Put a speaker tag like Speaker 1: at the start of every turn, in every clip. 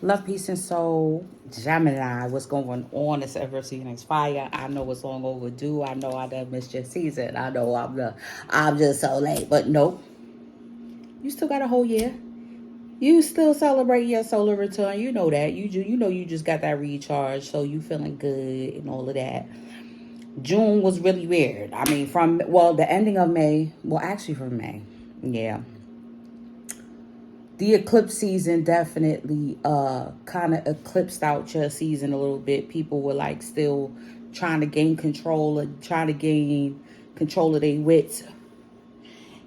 Speaker 1: Love, peace, and soul. Gemini, what's going on? It's empresselegance fire. I know it's long overdue. I know I done missed your season. I know I'm just so late. But nope. You still got a whole year. You still celebrate your solar return. You know that. You just got that recharge, so you feeling good and all of that. June was really weird. I mean, from the ending of May. Well, actually from May. Yeah. The eclipse season definitely kind of eclipsed out your season a little bit. People were like still trying to gain control and trying to gain control of their wits.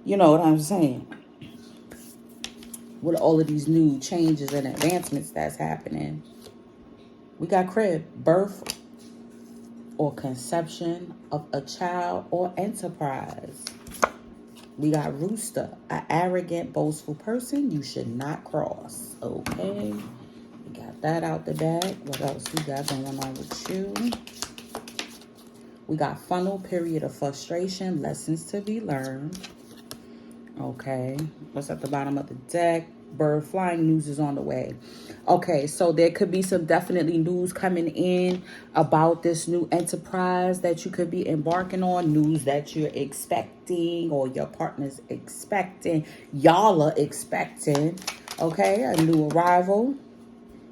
Speaker 1: You know what I'm saying? With all of these new changes and advancements that's happening. We got crib, birth or conception of a child or enterprise. We got rooster, an arrogant, boastful person you should not cross. Okay. We got that out the bag. What else we got going on with you? We got funnel, period of frustration, lessons to be learned. Okay. What's at the bottom of the deck? Bird flying, news is on the way. Okay, so there could be some definitely news coming in about this new enterprise that you could be embarking on. News that you're expecting or your partner's expecting. Y'all are expecting. Okay, a new arrival.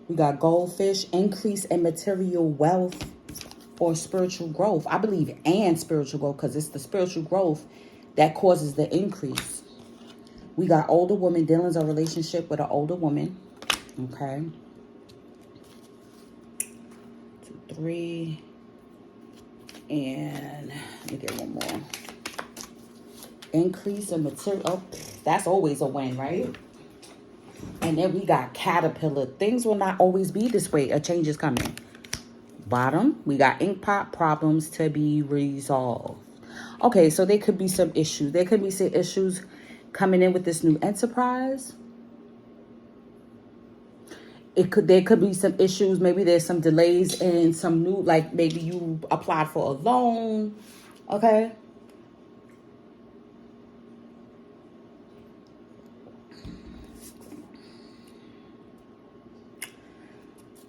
Speaker 1: We got goldfish, increase in material wealth or spiritual growth. I believe and spiritual growth because it's the spiritual growth that causes the increase. We got older woman, dealings a relationship with an older woman. Okay. 2, 3. And let me get one more. Increase in material. Oh, that's always a win, right? And then we got caterpillar. Things will not always be this way. A change is coming. Bottom, we got ink pot problems to be resolved. Okay, so there could be some issues. There could be some issues coming in with this new enterprise. There could be some issues. Maybe there's some delays in some new, like maybe you applied for a loan. Okay.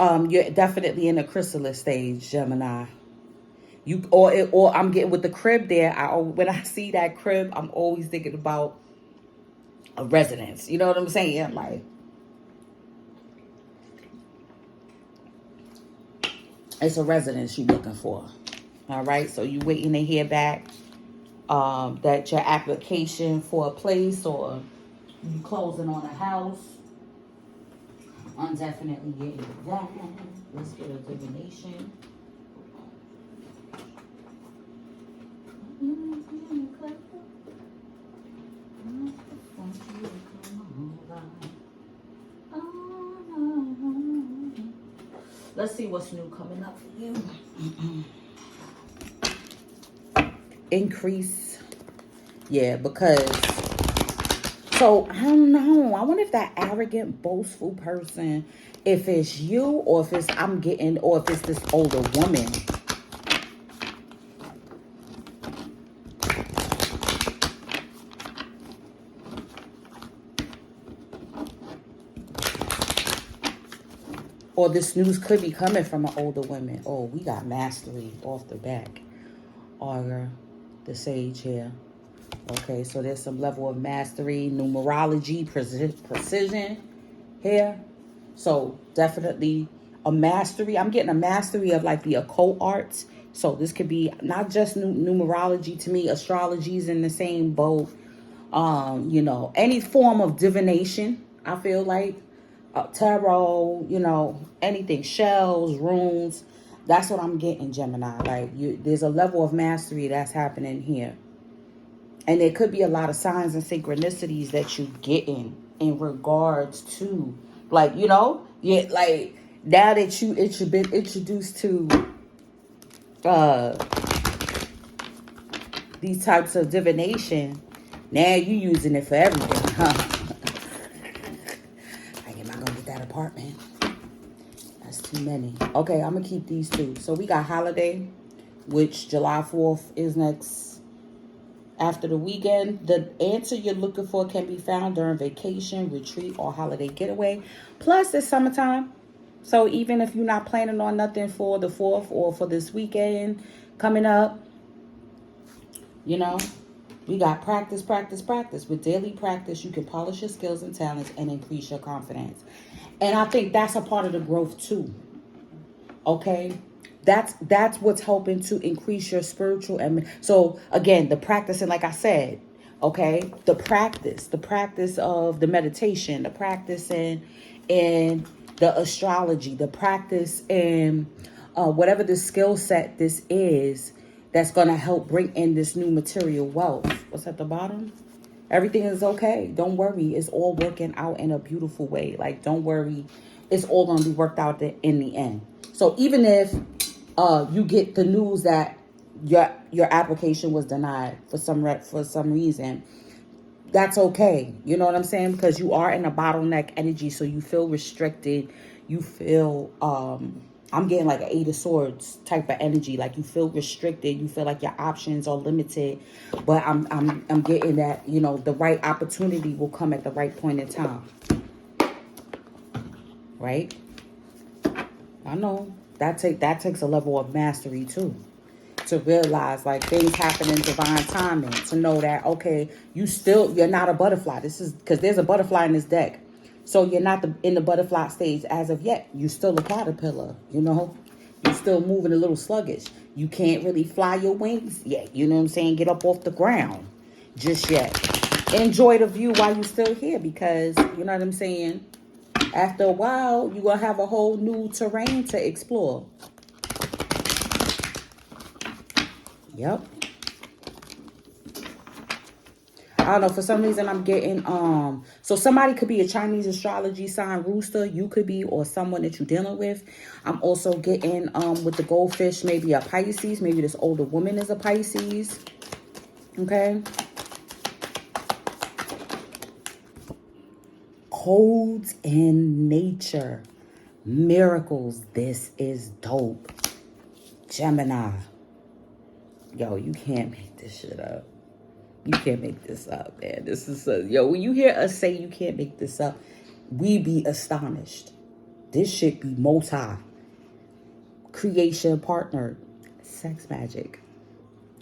Speaker 1: You're definitely in a chrysalis stage, Gemini. Or I'm getting with the crib there. When I see that crib, I'm always thinking about a residence. You know what I'm saying? Like, it's a residence you're looking for. All right. So you waiting to hear back that your application for a place or you closing on a house. I'm definitely getting that. Let's get a divination. Let's see what's new coming up for you. Increase. Yeah, because so I don't know. I wonder if that arrogant, boastful person, if it's you or if it's or if it's this older woman. Or this news could be coming from an older woman. Oh, we got mastery off the back. Or the sage here. Okay, so there's some level of mastery, numerology, precision here. So definitely a mastery. I'm getting a mastery of like the occult arts. So this could be not just numerology. To me, astrology's in the same boat. Any form of divination, I feel like. Tarot, anything, shells, runes. That's what I'm getting, Gemini. Like, there's a level of mastery that's happening here. And there could be a lot of signs and synchronicities that you're getting in regards to, like, like, now that you've been introduced to these types of divination, now you using it for everything, huh? Apartment. That's too many. Okay, I'm gonna keep these two. So we got holiday, which July 4th is next after the weekend. The answer you're looking for can be found during vacation, retreat, or holiday getaway. Plus, it's summertime. So even if you're not planning on nothing for the 4th or for this weekend coming up, you know, we got practice, practice, practice. With daily practice, you can polish your skills and talents and increase your confidence. And I think that's a part of the growth too. Okay? That's what's helping to increase your spiritual and so again, the practice, and like I said, okay, the practice of the meditation, the practice in the astrology, the practice in whatever the skill set this is that's going to help bring in this new material wealth. What's at the bottom? Everything is okay. Don't worry. It's all working out in a beautiful way. Like, don't worry. It's all going to be worked out in the end. So even if you get the news that your application was denied for some reason, that's okay. You know what I'm saying? Because you are in a bottleneck energy, so you feel restricted. You feel I'm getting like an 8 of Swords type of energy. Like you feel restricted. You feel like your options are limited. But I'm getting that, you know, the right opportunity will come at the right point in time. Right? I know that takes a level of mastery too. To realize like things happen in divine timing. To know that, okay, you're not a butterfly. This is because there's a butterfly in this deck. So you're not in the butterfly stage as of yet. You're still a caterpillar, you know. You're still moving a little sluggish. You can't really fly your wings yet. You know what I'm saying? Get up off the ground just yet. Enjoy the view while you're still here because, you know what I'm saying? After a while, you're going to have a whole new terrain to explore. Yep. I don't know, for some reason I'm getting so somebody could be a Chinese astrology sign rooster, you could be, or someone that you're dealing with. I'm also getting with the goldfish, maybe a Pisces, maybe this older woman is a Pisces. Okay. Codes in nature. Miracles. This is dope. Gemini. Yo, you can't make this shit up. You can't make this up, man. This is when you hear us say you can't make this up, we be astonished. This shit be multi. Creation partnered. Sex magic.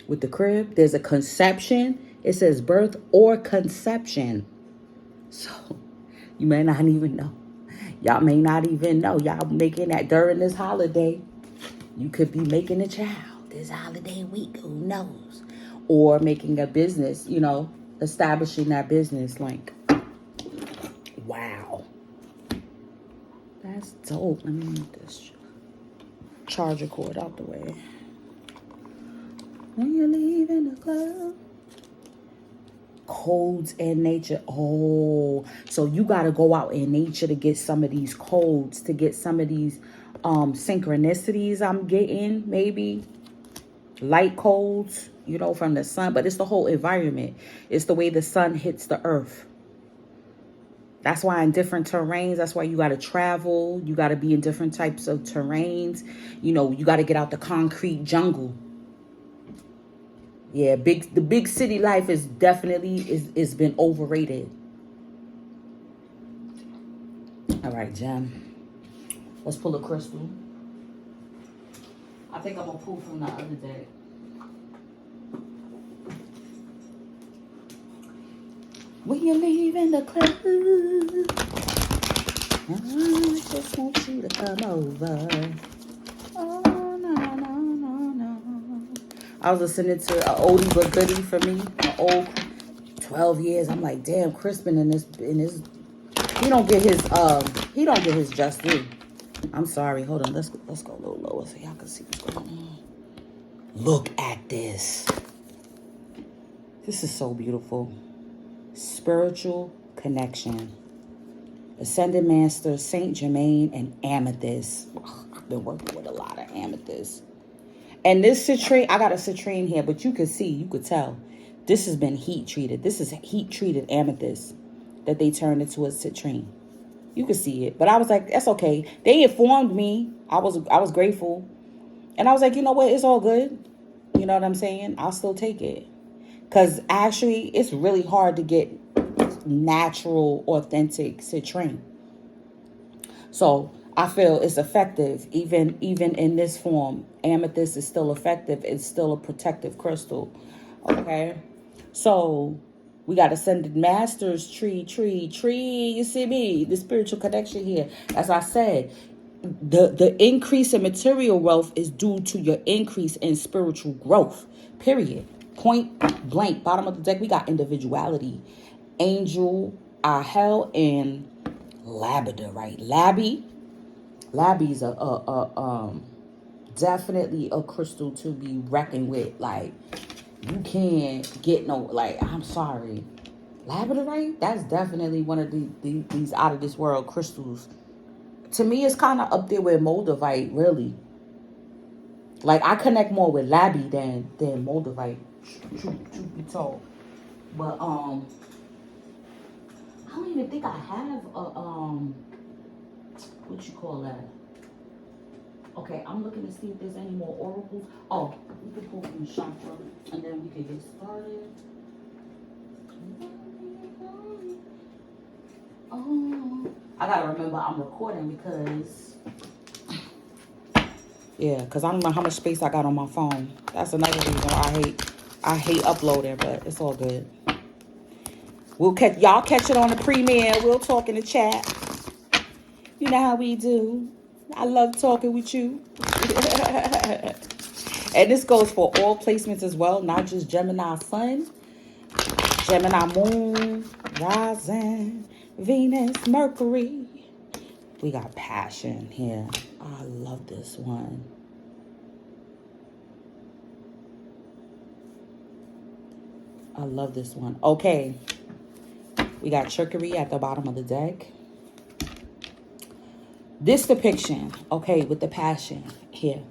Speaker 1: With the crib, there's a conception. It says birth or conception. So you may not even know. Y'all may not even know. Y'all making that during this holiday. You could be making a child this holiday week. Who knows? Or making a business, you know, establishing that business link. Wow. That's dope. Let me move this charger cord out the way. When you're leaving the club. Codes in nature. Oh, so you got to go out in nature to get some of these codes, to get some of these synchronicities I'm getting, maybe. Light codes, you know, from the sun, but it's the whole environment. It's the way the sun hits the earth. That's why in different terrains, that's why you got to travel. You got to be in different types of terrains. You know, you got to get out the concrete jungle. Yeah, the big city life is definitely is been overrated. All right, Gem. Let's pull a crystal. I think I'm going to pull from the other deck. When you're leaving the club, I just want you to come over. Oh, no. I was listening to an oldie but goodie for me. An old 12 years. I'm like, damn, Crispin in his he don't get his just due. I'm sorry. Hold on. Let's go a little lower so y'all can see what's going on. Look at this. This is so beautiful. Spiritual connection. Ascended Master, Saint Germain, and Amethyst. I've been working with a lot of amethyst. And this citrine, I got a citrine here, but you could tell. This has been heat treated. This is heat treated amethyst that they turned into a citrine. You could see it. But I was like, that's okay. They informed me. I was grateful. And I was like, you know what? It's all good. You know what I'm saying? I'll still take it. Because actually, it's really hard to get natural, authentic citrine. So I feel it's effective, even in this form. Amethyst is still effective. It's still a protective crystal. Okay, so we got Ascended Masters, tree. You see me, the spiritual connection here. As I said, the increase in material wealth is due to your increase in spiritual growth. Period. Point blank. Bottom of the deck, we got individuality, angel, Ahel, and labradorite. Labby's definitely a crystal to be reckoned with. Like, you can't get no, like, I'm sorry, labradorite, that's definitely one of these out of this world crystals. To me, it's kind of up there with moldavite, really. Like, I connect more with labby than moldavite, truth be told. But I don't even think I have a what you call that. Okay, I'm looking to see if there's any more oracles. Oh, we can pull from the chakra and then we can get started. Oh, I gotta remember I'm recording because, yeah, because I don't know how much space I got on my phone. That's another reason why I hate uploading, but it's all good. We'll y'all catch it on the premiere. We'll talk in the chat. You know how we do. I love talking with you. And this goes for all placements as well, not just Gemini Sun, Gemini Moon, Rising, Venus, Mercury. We got passion here. I love this one. I love this one. Okay. We got trickery at the bottom of the deck. This depiction, okay, with the passion here.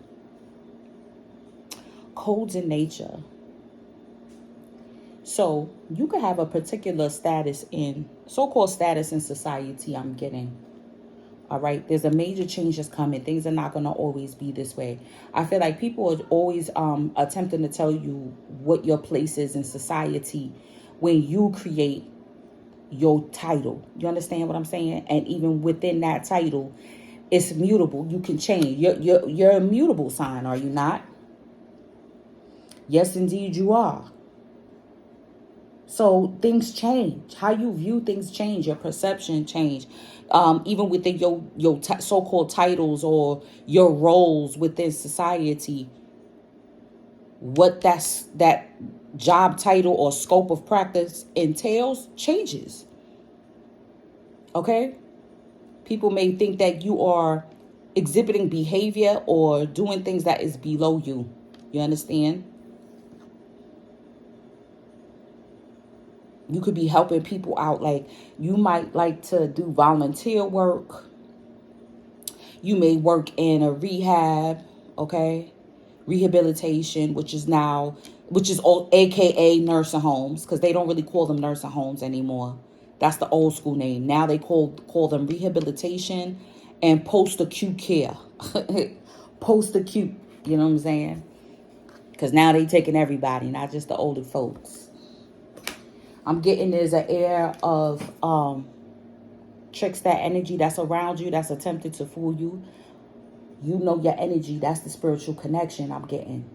Speaker 1: Codes in nature. So you could have a particular status in, so-called status in society, I'm getting. All right, there's a major change that's coming. Things are not going to always be this way. I feel like people are always attempting to tell you what your place is in society when you create your title. You understand what I'm saying? And even within that title, it's mutable. You can change. You're a mutable sign, are you not? Yes, indeed, you are. So things change. How you view things change. Your perception change. Even within your so-called titles or your roles within society, what that job title or scope of practice entails changes. Okay? People may think that you are exhibiting behavior or doing things that is below you. You understand? You could be helping people out. Like, you might like to do volunteer work. You may work in a rehab, okay? Rehabilitation, which is all AKA nursing homes, because they don't really call them nursing homes anymore. That's the old school name. Now they call them rehabilitation and post-acute care. Post-acute, you know what I'm saying? Because now they taking everybody, not just the older folks. I'm getting there's an air of tricks, that energy that's around you that's attempted to fool you. You know your energy. That's the spiritual connection I'm getting.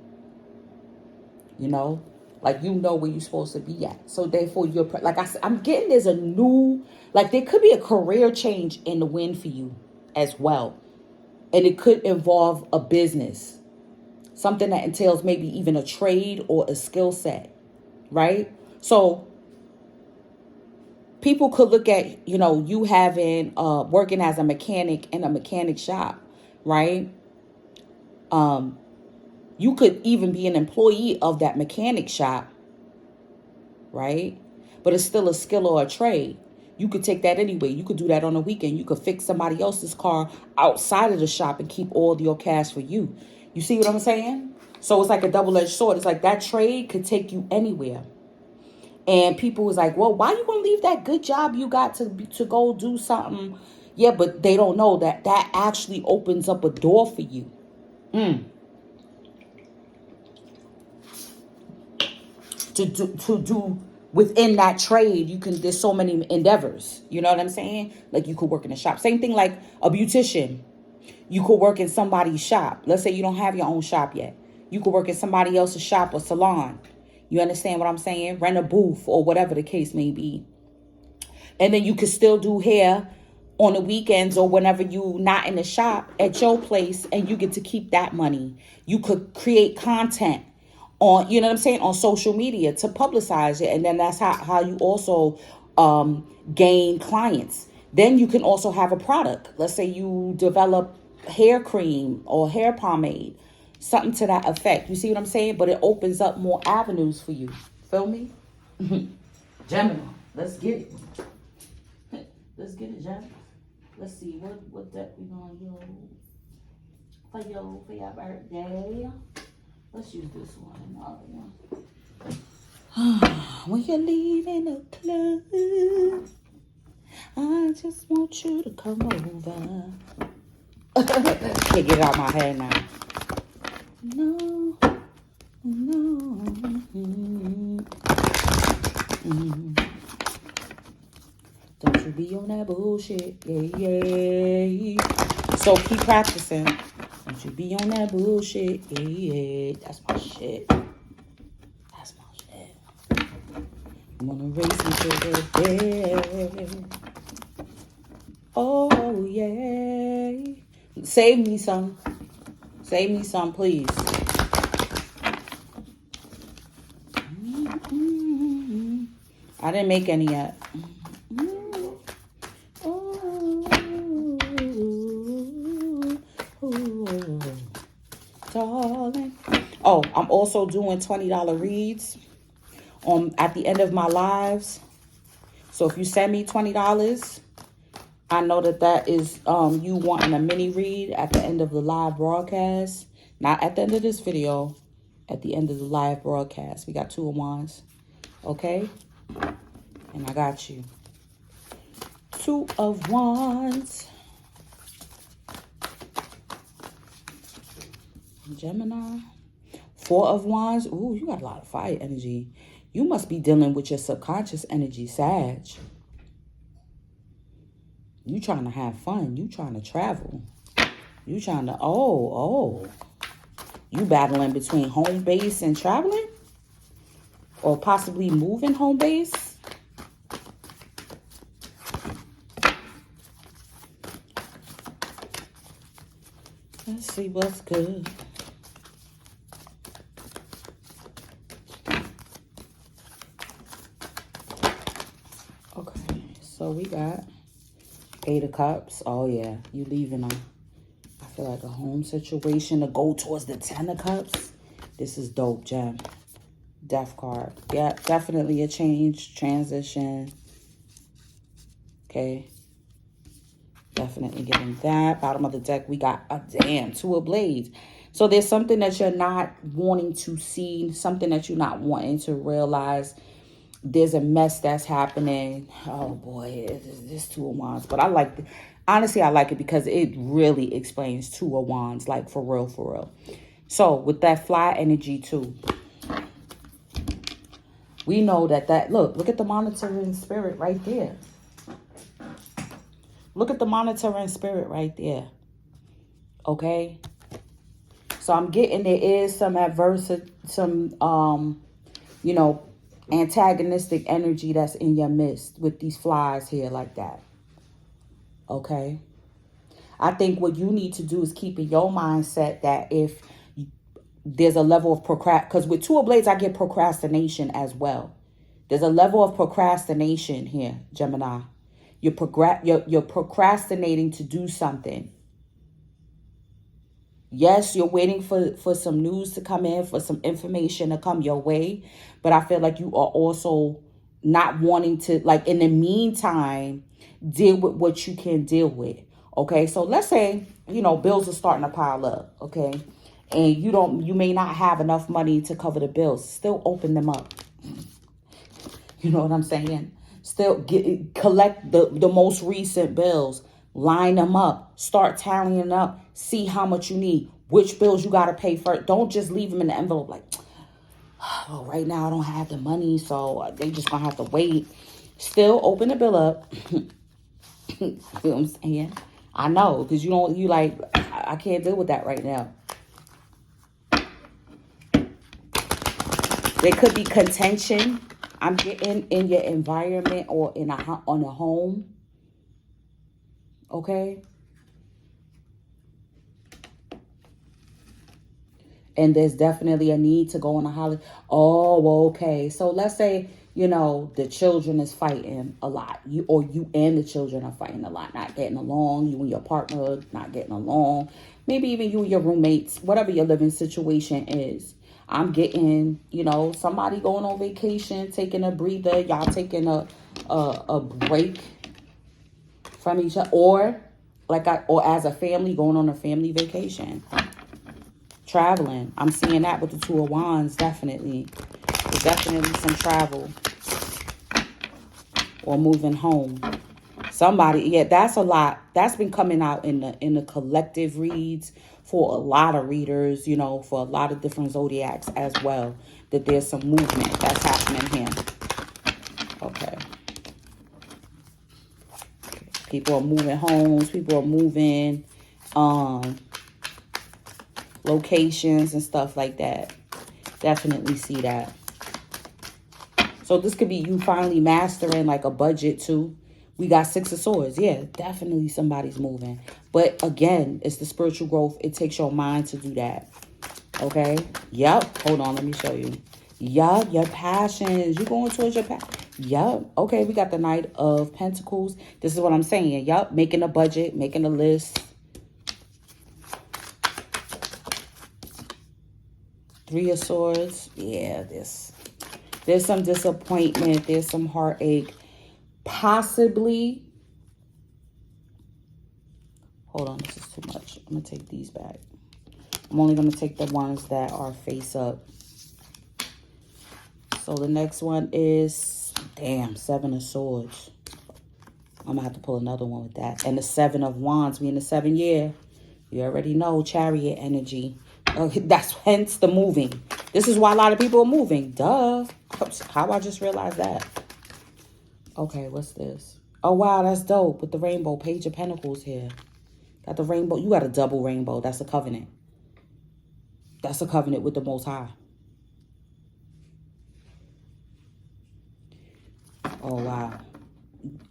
Speaker 1: You know? Like, you know where you're supposed to be at. So therefore, like I said, I'm getting there's a new, like, there could be a career change in the wind for you as well. And it could involve a business. Something that entails maybe even a trade or a skill set. Right? So people could look at, you having, working as a mechanic in a mechanic shop, right? You could even be an employee of that mechanic shop, right? But it's still a skill or a trade. You could take that anyway. You could do that on a weekend. You could fix somebody else's car outside of the shop and keep all your cash for you. You see what I'm saying? So it's like a double-edged sword. It's like that trade could take you anywhere. And people was like, well, why you gonna leave that good job you got to go do something? Yeah, but they don't know that actually opens up a door for you. To do within that trade, there's so many endeavors. You know what I'm saying? Like you could work in a shop. Same thing like a beautician. You could work in somebody's shop. Let's say you don't have your own shop yet. You could work in somebody else's shop or salon. You understand what I'm saying? Rent a booth or whatever the case may be. And then you could still do hair on the weekends or whenever you not in the shop at your place, and you get to keep that money. You could create content on, you know what I'm saying, on social media to publicize it. And then that's how you also gain clients. Then you can also have a product. Let's say you develop hair cream or hair pomade, something to that effect. You see what I'm saying? But it opens up more avenues for you. Feel me? Gemini, let's get it. Let's get it, Gemini. Let's see what deck we gonna use for your birthday. Let's use this one and the other one. When you're leaving the club, I just want you to come over. Can't get it out my head now. No. Don't you be on that bullshit. Yeah. So keep practicing. Don't you be on that bullshit. Yeah. That's my shit. I'm gonna race me to the bed. Oh, yeah. Save me some. Save me some, please. I didn't make any yet. Darling. Oh, I'm also doing $20 reads at the end of my lives. So if you send me $20, I know that is you wanting a mini read at the end of the live broadcast. Not at the end of this video, at the end of the live broadcast. We got 2 of Wands. Okay? And I got you. 2 of Wands. Gemini. 4 of Wands. Ooh, you got a lot of fire energy. You must be dealing with your subconscious energy, Sag. You trying to have fun. You trying to travel. You trying to, You battling between home base and traveling? Or possibly moving home base? Let's see what's good. Okay, so we got 8 of Cups. Oh, yeah. You leaving I feel like a home situation to go towards the 10 of Cups. This is dope, Gem. Death card. Yeah, definitely a change, transition. Okay. Definitely getting that. Bottom of the deck, we got a 2 of Blades. So there's something that you're not wanting to see, something that you're not wanting to realize. There's a mess that's happening. Oh boy, this 2 of Wands. But I like it. Honestly, I like it because it really explains 2 of Wands, like for real, for real. So with that fly energy too, we know that look at the monitoring spirit right there. Look at the monitoring spirit right there. Okay. So I'm getting there is some antagonistic energy that's in your midst with these flies here like that. Okay. I think what you need to do is keep in your mindset that if there's a level of because with 2 of Blades, I get procrastination as well. There's a level of procrastination here, Gemini. You're procrastinating to do something. Yes, you're waiting for some news to come in, for some information to come your way. But I feel like you are also not wanting to, like, in the meantime, deal with what you can deal with. Okay, so let's say, bills are starting to pile up. Okay, and you may not have enough money to cover the bills. Still open them up. You know what I'm saying? Still collect the most recent bills. Line them up. Start tallying up. See how much you need. Which bills you got to pay first. Don't just leave them in the envelope like, oh, right now I don't have the money, so they just gonna have to wait. Still open the bill up. You know what I'm saying? I know, because you like, I can't deal with that right now. There could be contention. I'm getting in your environment or on a home. Okay? And there's definitely a need to go on a holiday. Oh, okay. So let's say, the children is fighting a lot. You and the children are fighting a lot, not getting along. You and your partner not getting along. Maybe even you and your roommates, whatever your living situation is. I'm getting, somebody going on vacation, taking a breather. Y'all taking a break from each other, or as a family going on a family vacation. Traveling. I'm seeing that with the Two of Wands, definitely. There's definitely some travel. Or moving home. Somebody, that's a lot. That's been coming out in the collective reads for a lot of readers, for a lot of different zodiacs as well. That there's some movement that's happening here. Okay. People are moving homes. People are moving locations and stuff like that. Definitely see that. So this could be you finally mastering like a budget too. We got Six of Swords. Yeah, definitely somebody's moving. But again, it's the spiritual growth. It takes your mind to do that. Okay? Yep. Hold on. Let me show you. Yup. Your passions. You're going towards your passion. Yup. Okay. We got the Knight of Pentacles. This is what I'm saying. Yup. Making a budget. Making a list. Three of Swords. Yeah, there's some disappointment. There's some heartache. Possibly. Hold on. This is too much. I'm going to take these back. I'm only going to take the ones that are face up. So the next one is, Seven of Swords. I'm going to have to pull another one with that. And the Seven of Wands. We in the 7 year. You already know Chariot energy. That's hence the moving. This is why a lot of people are moving. Duh. How I just realized that. Okay, what's this? Oh, wow, that's dope. With the rainbow. Page of Pentacles here. Got the rainbow. You got a double rainbow. That's a covenant. That's a covenant with the Most High. Oh, wow.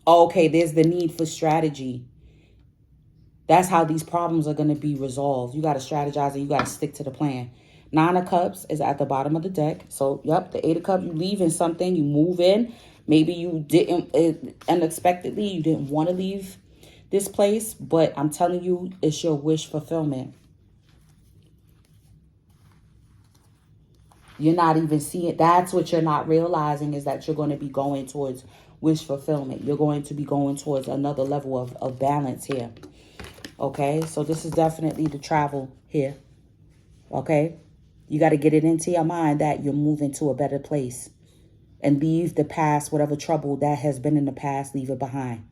Speaker 1: Okay, there's the need for strategy. That's how these problems are going to be resolved. You got to strategize and you got to stick to the plan. Nine of Cups is at the bottom of the deck. So, yep, the Eight of Cups, you leave in something, you move in. Maybe you didn't, unexpectedly, you didn't want to leave this place. But I'm telling you, it's your wish fulfillment. You're not even seeing. That's what you're not realizing, is that you're going to be going towards wish fulfillment. You're going to be going towards another level of balance here. Okay, so this is definitely the travel here. Okay, you got to get it into your mind that you're moving to a better place. And leave the past, whatever trouble that has been in the past, leave it behind.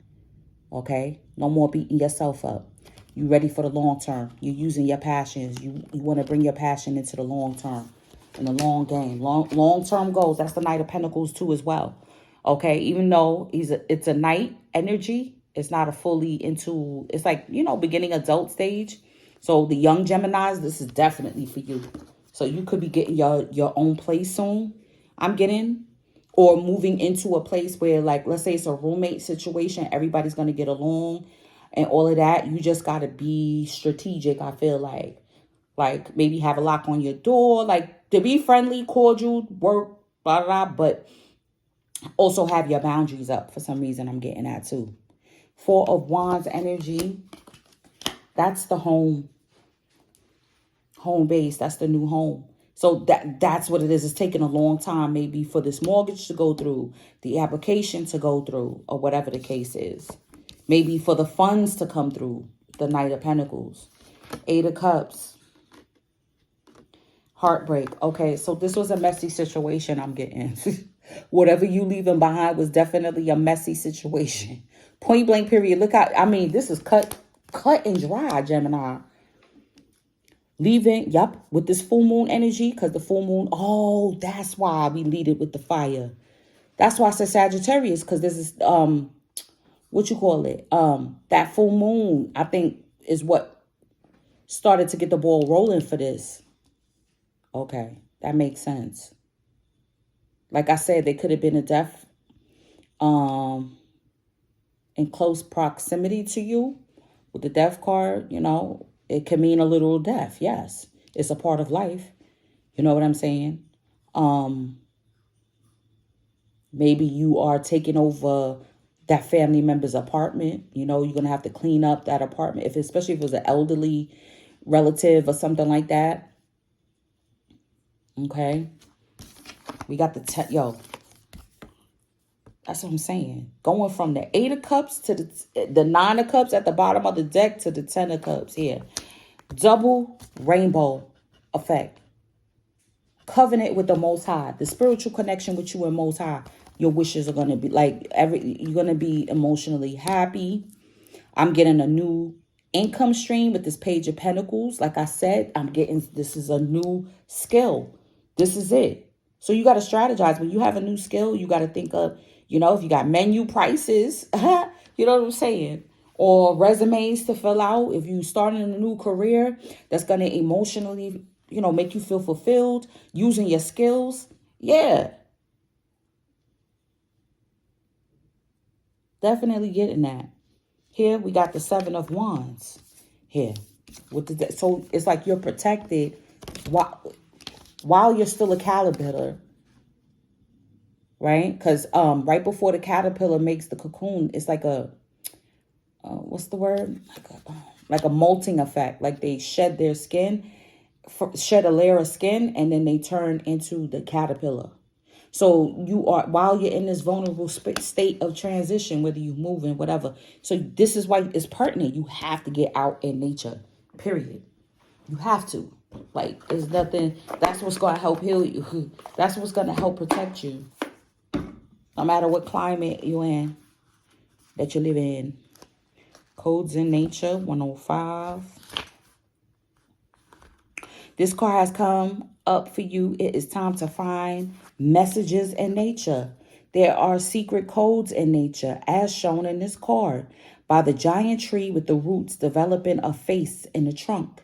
Speaker 1: Okay, no more beating yourself up. You ready for the long term. You're using your passions. You want to bring your passion into the long term. In the long game. Long-term goals. That's the Knight of Pentacles too as well. Okay, even though it's a Knight energy, it's not a fully into, it's like, beginning adult stage. So the young Geminis, this is definitely for you. So you could be getting your own place soon. I'm getting, or moving into a place where, like, let's say it's a roommate situation. Everybody's going to get along and all of that. You just got to be strategic, I feel like. Like, maybe have a lock on your door. Like, to be friendly, cordial, work, blah, blah, blah. But also have your boundaries up. For some reason, I'm getting that too. Four of Wands energy. That's the home. Home base. That's the new home. So that's what it is. It's taking a long time maybe for this mortgage to go through, the application to go through, or whatever the case is. Maybe for the funds to come through, the Knight of Pentacles. Eight of Cups. Heartbreak. Okay, so this was a messy situation I'm getting. Whatever you leaving behind was definitely a messy situation. Point blank period. Look out. I mean, this is cut and dry, Gemini. Leaving, yep, with this full moon energy, because the full moon, oh, that's why we lead it with the fire. That's why I said Sagittarius, because this is, what you call it? That full moon, I think, is what started to get the ball rolling for this. Okay, that makes sense. Like I said, they could have been a death in close proximity to you with the death card. It can mean a literal death. Yes, it's a part of life. You know what I'm saying? Maybe you are taking over that family member's apartment. You're going to have to clean up that apartment, especially if it was an elderly relative or something like that. Okay. We got yo. That's what I'm saying. Going from the 8 of Cups to the 9 of Cups at the bottom of the deck to the 10 of Cups here. Double rainbow effect. Covenant with the Most High. The spiritual connection with you and Most High. Your wishes are going to be you're going to be emotionally happy. I'm getting a new income stream with this Page of Pentacles. Like I said, this is a new skill. This is it. So you got to strategize. When you have a new skill, you got to think of, if you got menu prices, you know what I'm saying? Or resumes to fill out. If you starting a new career that's going to emotionally, make you feel fulfilled, using your skills. Yeah. Definitely getting that. Here we got the 7 of Wands. Here. So it's like you're protected while you're still a caterpillar. Right? Because right before the caterpillar makes the cocoon, it's like a, what's the word? Like a molting effect. Like they shed their skin, shed a layer of skin, and then they turn into the caterpillar. So while you're in this vulnerable state of transition, whether you move and whatever. So this is why it's pertinent. You have to get out in nature, period. You have to. Like, there's nothing, that's what's going to help heal you. That's what's going to help protect you. No matter what climate you're in, that you live in. Codes in Nature, 105. This card has come up for you. It is time to find messages in nature. There are secret codes in nature, as shown in this card, by the giant tree with the roots developing a face in the trunk.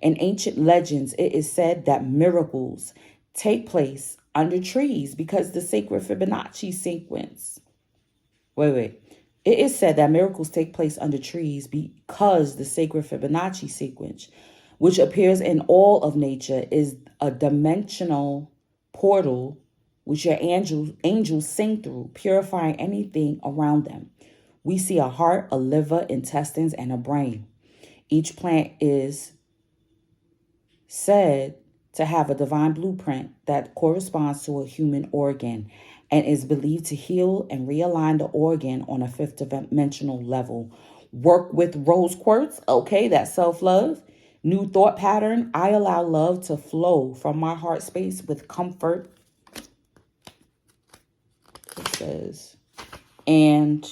Speaker 1: In ancient legends, it is said that miracles take place under trees because the sacred Fibonacci sequence. It is said that miracles take place under trees because the sacred Fibonacci sequence, which appears in all of nature, is a dimensional portal which your angels sing through, purifying anything around them. We see a heart, a liver, intestines, and a brain. Each plant is said to have a divine blueprint that corresponds to a human organ and is believed to heal and realign the organ on a 5th dimensional level. Work with rose quartz. Okay, that's self-love. New thought pattern. I allow love to flow from my heart space with comfort. It says, and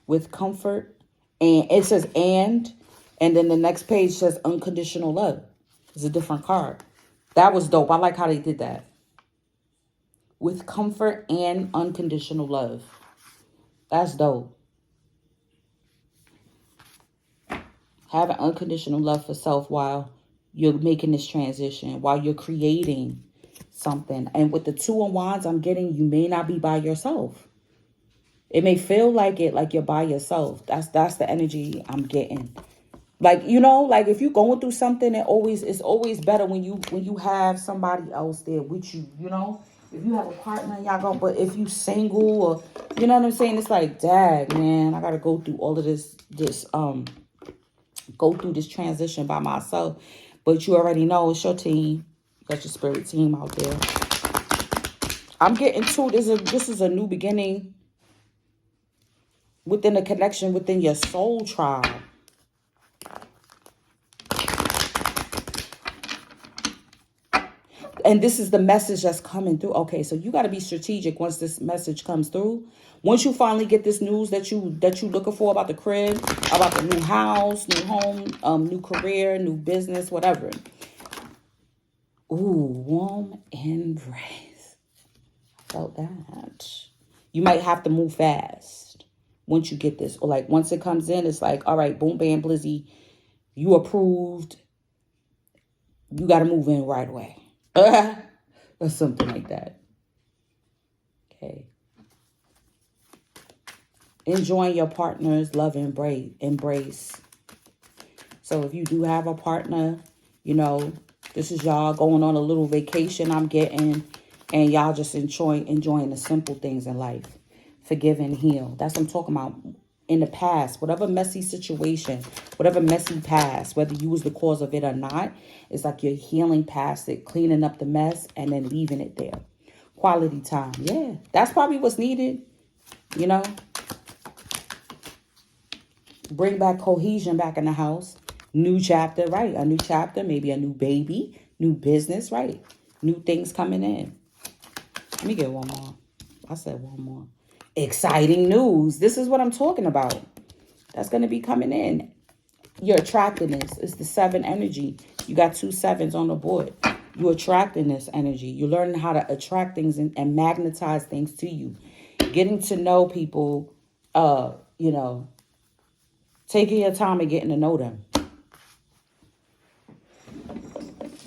Speaker 1: with comfort. And it says, and then the next page says unconditional love. It's a different card. That was dope. I like how they did that. With comfort and unconditional love. That's dope. Having unconditional love for self while you're making this transition, while you're creating something. And with the 2 of Wands, I'm getting, you may not be by yourself. It may feel like you're by yourself. That's the energy I'm getting. Like, like if you're going through something, it's always better when you have somebody else there with you, If you have a partner, but if you single or, you know what I'm saying? It's like, dang, man, I got to go through all of this, go through this transition by myself. But you already know it's your team. You got your spirit team out there. I'm getting to, this is a new beginning within a connection within your soul tribe. and this is the message that's coming through. Okay, so you got to be strategic once this message comes through. Once you finally get this news that you looking for about the crib, about the new house, new home, new career, new business, whatever. Ooh, warm embrace. Felt that. You might have to move fast once you get this. Or like once it comes in, it's like, all right, boom, bam, blizzy, you approved. You got to move in right away. Or something like that. Okay. Enjoying your partner's love and embrace. So if you do have a partner, you know, this is y'all going on a little vacation I'm getting. And y'all just enjoying the simple things in life. Forgive and heal. That's what I'm talking about. In the past, whatever messy situation, whatever messy past, whether you was the cause of it or not, it's like you're healing past it, cleaning up the mess, and then leaving it there. Quality time. Yeah, that's probably what's needed, you know. Bring back cohesion back in the house. New chapter, right? A new chapter, maybe a new baby, new business, right? New things coming in. Let me get one more. I said one more. Exciting news. This is what I'm talking about. That's going to be coming in. Your attractiveness. It's the 7 energy. You got 2 7s on the board. You're attracting this energy. You're learning how to attract things and magnetize things to you. Getting to know people, you know, taking your time and getting to know them.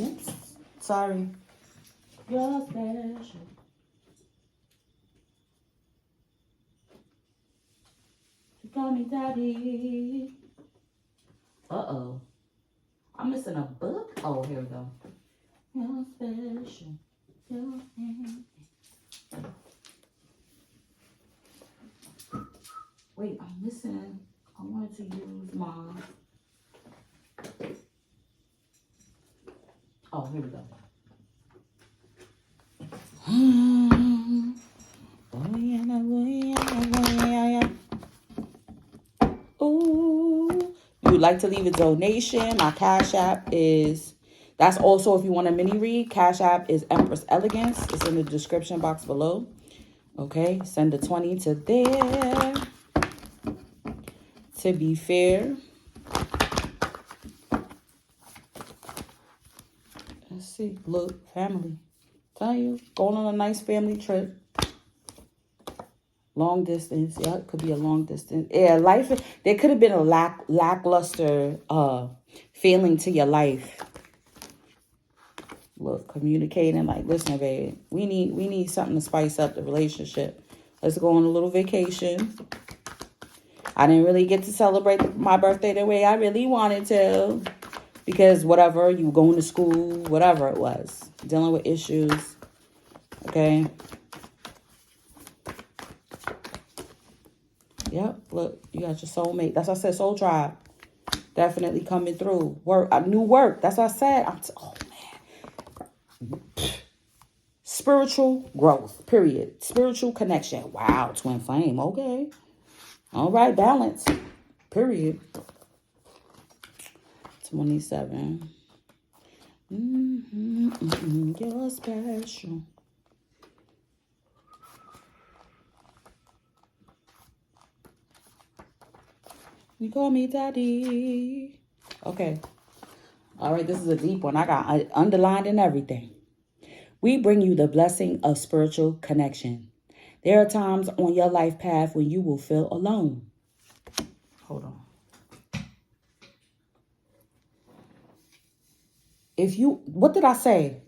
Speaker 1: Oops. Sorry. You're special. Call me daddy. Uh-oh. I'm missing a book. Oh, here we go. You're special. You're Wait, I'm missing. I wanted to use my... Oh, here we go. Ooh. You'd like to leave a donation. My Cash App is... That's also if you want a mini read. Cash App is Empress Elegance. It's in the description box below. Okay, send the 20 to there. To be fair. Let's see. Look, family. Tell you, going on a nice family trip. Long distance. Yeah, it could be a long distance. Yeah, life. There could have been a lackluster feeling to your life. Look, communicating like, listen, babe, we need something to spice up the relationship. Let's go on a little vacation. I didn't really get to celebrate my birthday the way I really wanted to. Because whatever, you were going to school, whatever it was. Dealing with issues. Okay. Yep, look, you got your soulmate. That's what I said, soul tribe. Definitely coming through. Work, new work. That's what I said. Oh, man. Spiritual growth, period. Spiritual connection. Wow, twin flame. Okay. All right, balance. Period. 27. You're special. You call me daddy. Okay. All right, this is a deep one. I got underlined and everything. We bring you the blessing of spiritual connection. There are times on your life path when you will feel alone. Hold on. What did I say?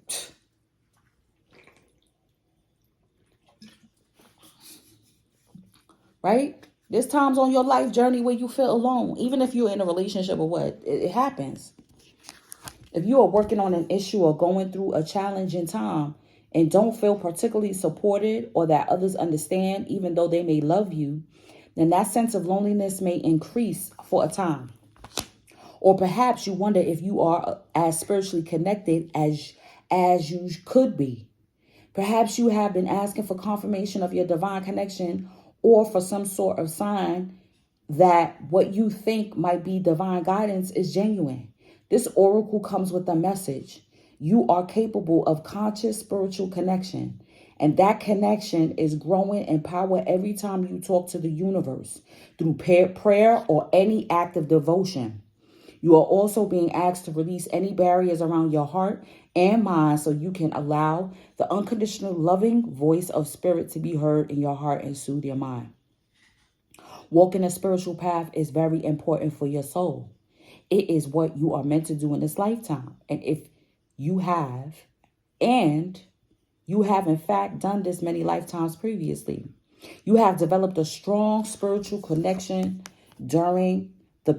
Speaker 1: Right? There's times on your life journey where you feel alone. Even if you're in a relationship or what, it happens. If you are working on an issue or going through a challenging time and don't feel particularly supported or that others understand, even though they may love you, then that sense of loneliness may increase for a time. Or perhaps you wonder if you are as spiritually connected as you could be. Perhaps you have been asking for confirmation of your divine connection or for some sort of sign that what you think might be divine guidance is genuine. This oracle comes with a message. You are capable of conscious spiritual connection. And that connection is growing in power every time you talk to the universe through prayer or any act of devotion. You are also being asked to release any barriers around your heart and mind so you can allow the unconditional loving voice of spirit to be heard in your heart and soothe your mind. Walking a spiritual path is very important for your soul. It is what you are meant to do in this lifetime. And if you have, and you have in fact done this many lifetimes previously, you have developed a strong spiritual connection during the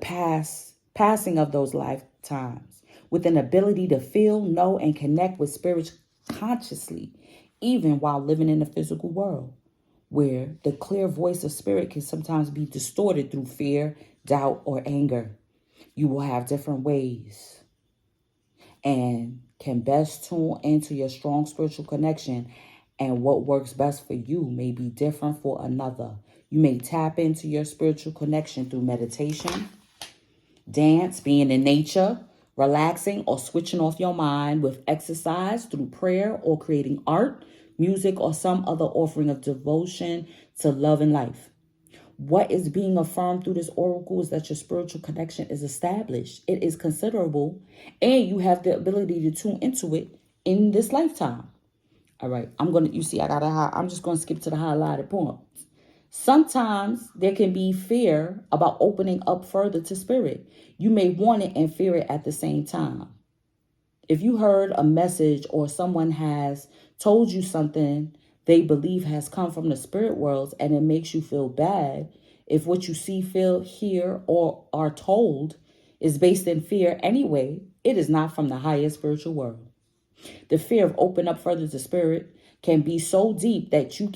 Speaker 1: passing of those lifetimes, with an ability to feel, know, and connect with spirit consciously, even while living in the physical world, where the clear voice of spirit can sometimes be distorted through fear, doubt, or anger. You will have different ways and can best tune into your strong spiritual connection, and what works best for you may be different for another. You may tap into your spiritual connection through meditation, dance, being in nature, relaxing, or switching off your mind with exercise, through prayer, or creating art, music, or some other offering of devotion to love and life. What is being affirmed through this oracle is that your spiritual connection is established. It is considerable, and you have the ability to tune into it in this lifetime. All right, I'm just going to skip to the highlighted points. Sometimes there can be fear about opening up further to spirit. You may want it and fear it at the same time. If you heard a message or someone has told you something they believe has come from the spirit worlds and it makes you feel bad, if what you see, feel, hear, or are told is based in fear anyway, it is not from the higher spiritual world. The fear of opening up further to spirit can be so deep that you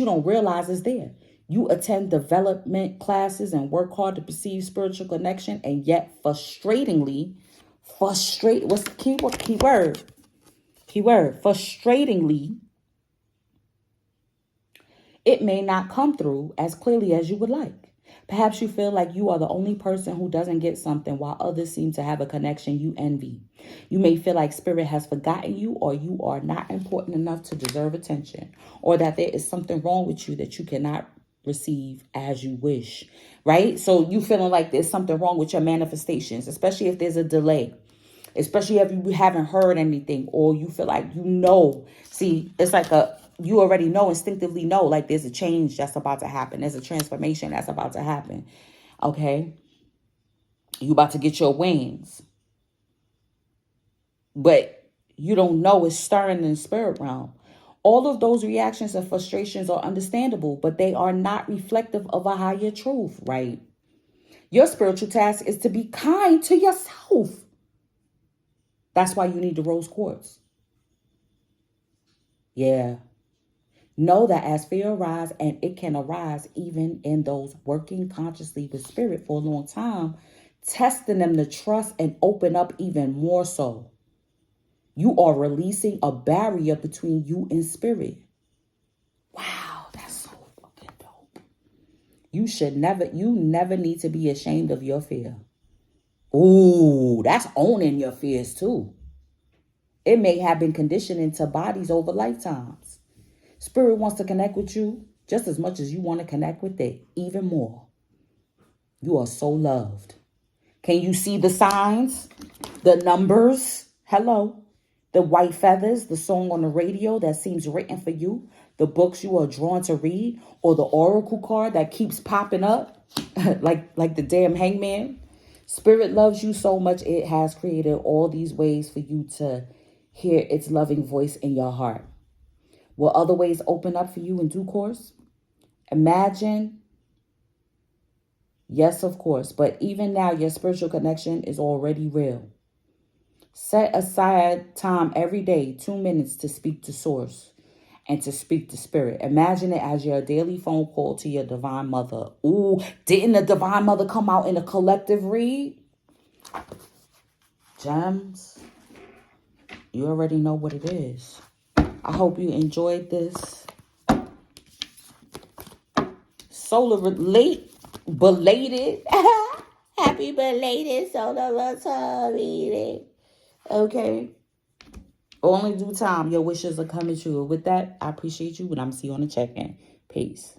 Speaker 1: don't realize it's there. You attend development classes and work hard to perceive spiritual connection, and yet frustratingly, what's the keyword, frustratingly, it may not come through as clearly as you would like. Perhaps you feel like you are the only person who doesn't get something while others seem to have a connection you envy. You may feel like spirit has forgotten you, or you are not important enough to deserve attention, or that there is something wrong with you that you cannot receive as you wish, right? So you feeling like there's something wrong with your manifestations, especially if there's a delay. Especially if you haven't heard anything, or you feel like see, it's like you already know, instinctively know, like there's a change that's about to happen. There's a transformation that's about to happen. Okay. You about to get your wings. But you don't know it's stirring in the spirit realm. All of those reactions and frustrations are understandable, but they are not reflective of a higher truth, right? Your spiritual task is to be kind to yourself. That's why you need the rose quartz. Yeah. Know that as fear arises, and it can arise even in those working consciously with spirit for a long time, testing them to trust and open up even more so. You are releasing a barrier between you and spirit. Wow, that's so fucking dope. You never need to be ashamed of your fear. Ooh, that's owning your fears too. It may have been conditioned into bodies over lifetimes. Spirit wants to connect with you just as much as you want to connect with it, even more. You are so loved. Can you see the signs? The numbers? Hello. The white feathers, the song on the radio that seems written for you, the books you are drawn to read, or the oracle card that keeps popping up like the damn hangman. Spirit loves you so much, it has created all these ways for you to hear its loving voice in your heart. Will other ways open up for you in due course? Imagine. Yes, of course. But even now, your spiritual connection is already real. Set aside time every day, 2 minutes, to speak to source and to speak to spirit. Imagine it as your daily phone call to your divine mother. Ooh, didn't the divine mother come out in a collective read? Gems, you already know what it is. I hope you enjoyed this belated, happy belated solar return reading. Okay. Only due time, your wishes are coming true. With that, I appreciate you, and I'm see you on the check-in. Peace.